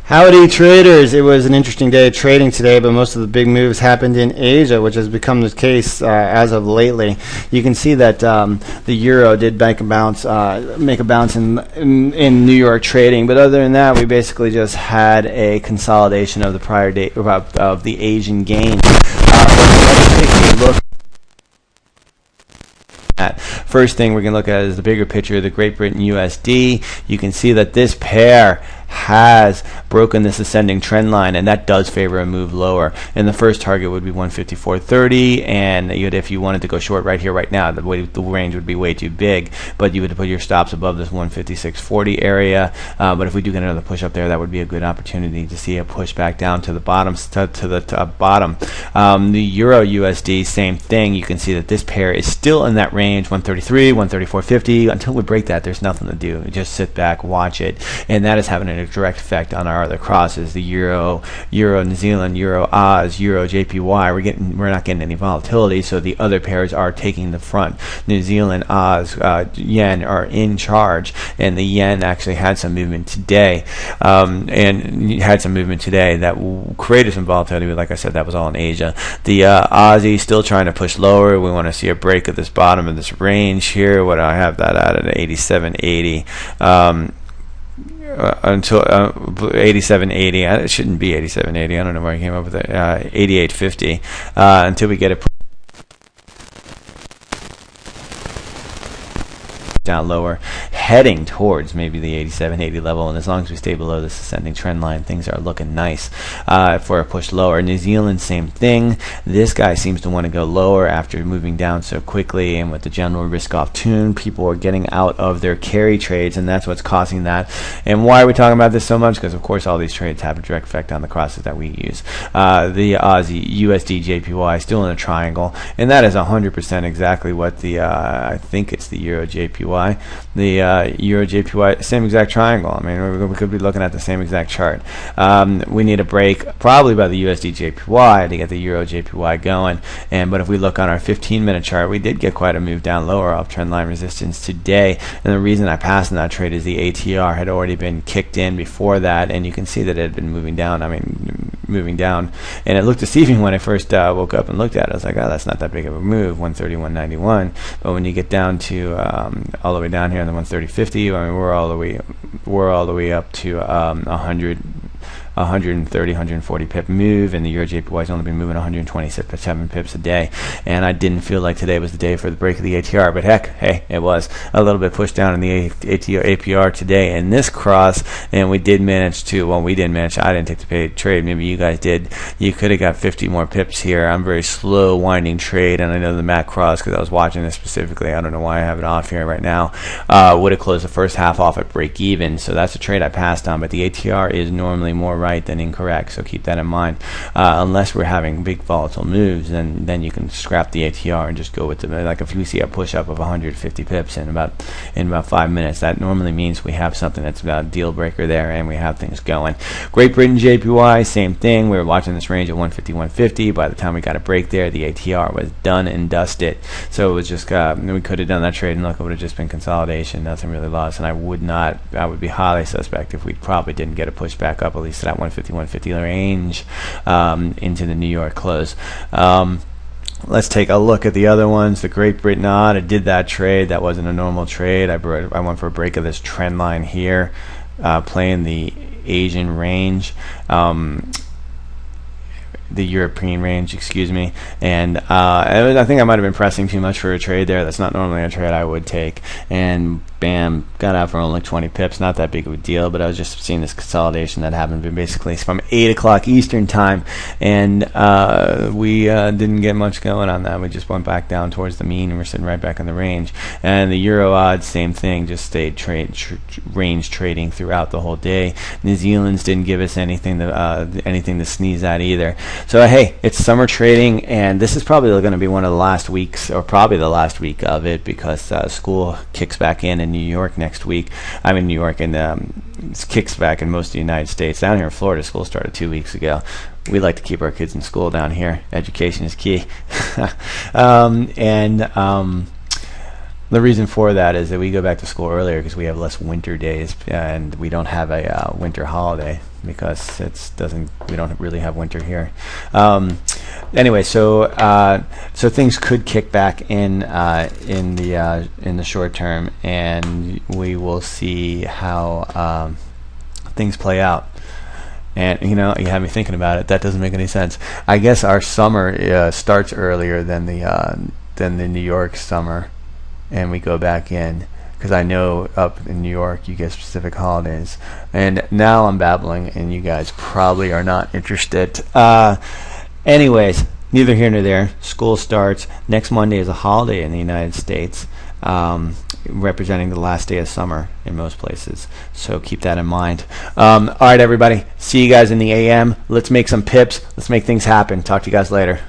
Howdy traders! It was an interesting day of trading today, but most of the big moves happened in Asia, which has become the case as of lately. You can see that the euro did make a bounce in New York trading, but other than that, we basically just had a consolidation of the prior day of the Asian gains. Let's take a look. First thing we're going to look at is the bigger picture of the Great Britain USD. You can see that this pair has broken this ascending trend line, and that does favor a move lower. And the first target would be 154.30, and if you wanted to go short right here, right now, the range would be way too big, but you would put your stops above this 156.40 area. But if we do get another push up there, that would be a good opportunity to see a push back down to the bottom. The Euro USD, same thing. You can see that this pair is still in that range, 133, 134.50. Until we break that, there's nothing to do. Just sit back, watch it, and that is having a direct effect on our other crosses. The Euro New Zealand, Euro Oz, EURJPY. We're not getting any volatility, so the other pairs are taking the front. New Zealand, Oz, yen are in charge, and the yen actually had some movement today, that created some volatility. But like I said, that was all in Asia. The Aussie still trying to push lower. We want to see a break of this bottom of this range here. What do I have that at 87.80? Until 87.80. It shouldn't be 87.80. I don't know where I came up with it. 88.50. Until we get it down lower, heading towards maybe the 87.80 level, and as long as we stay below this ascending trend line, things are looking nice for a push lower. New Zealand, same thing. This guy seems to want to go lower after moving down so quickly, and with the general risk off tune, people are getting out of their carry trades, and that's what's causing that. And why are we talking about this so much? Because of course all these trades have a direct effect on the crosses that we use. The Aussie USD JPY still in a triangle, and that is 100% exactly what the I think it's the EURJPY. The EURJPY, same exact triangle. I mean, we could be looking at the same exact chart. We need a break probably by the USD JPY to get the EURJPY going. But if we look on our 15-minute chart, we did get quite a move down lower off trend line resistance today. And the reason I passed in that trade is the ATR had already been kicked in before that, and you can see that it had been moving down. And it looked deceiving when I first woke up and looked at it. I was like, oh, that's not that big of a move, 131.91. But when you get down to all the way down here on the 130.50, I mean, we're all the way up to 130, 140 pip move, and the EURJPY has only been moving 127 pips a day. And I didn't feel like today was the day for the break of the ATR, but heck, hey, it was a little bit pushed down in the APR today in this cross, and we did manage to, well, we didn't manage, I didn't take the paid trade, maybe you guys did. You could have got 50 more pips here. I'm very slow winding trade, and I know the MAC cross, because I was watching this specifically, I don't know why I have it off here right now, would have closed the first half off at break even, so that's a trade I passed on. But the ATR is normally more right than incorrect, so keep that in mind. Unless we're having big volatile moves, then you can scrap the ATR and just go with the, like if you see a push up of 150 pips in about 5 minutes, that normally means we have something that's about a deal breaker there, and we have things going. Great Britain JPY, same thing. We were watching this range at 150, 150. By the time we got a break there, the ATR was done and dusted. So it was just we could have done that trade, and look, it would have just been consolidation, nothing really lost. And I would be highly suspect if we probably didn't get a push back up at least to that 150 range into the New York close. Let's take a look at the other ones. The Great Britain odd, I did that trade. That wasn't a normal trade. I went for a break of this trend line here, playing the Asian range, the European range, excuse me, and I think I might have been pressing too much for a trade there. That's not normally a trade I would take, and bam, got out for only 20 pips. Not that big of a deal, but I was just seeing this consolidation that happened basically from 8 o'clock Eastern time, and we didn't get much going on that. We just went back down towards the mean, and we're sitting right back in the range. And the Euro odds, same thing, just stayed range trading throughout the whole day. New Zealand's didn't give us anything to sneeze at either. So hey, it's summer trading, and this is probably going to be one of the last weeks, or probably the last week of it, because school kicks back in New York next week. I'm in New York, and it kicks back in most of the United States. Down here in Florida, school started 2 weeks ago. We like to keep our kids in school down here. Education is key. The reason for that is that we go back to school earlier because we have less winter days, and we don't have a winter holiday because we don't really have winter here. Anyway, so things could kick back in the short term, and we will see how things play out. And you have me thinking about it. That doesn't make any sense. I guess our summer starts earlier than the New York summer, and we go back in, because I know up in New York you get specific holidays. And now I'm babbling, and you guys probably are not interested. Anyways, neither here nor there. School starts. Next Monday is a holiday in the United States, representing the last day of summer in most places. So keep that in mind. All right, everybody. See you guys in the AM. Let's make some pips. Let's make things happen. Talk to you guys later.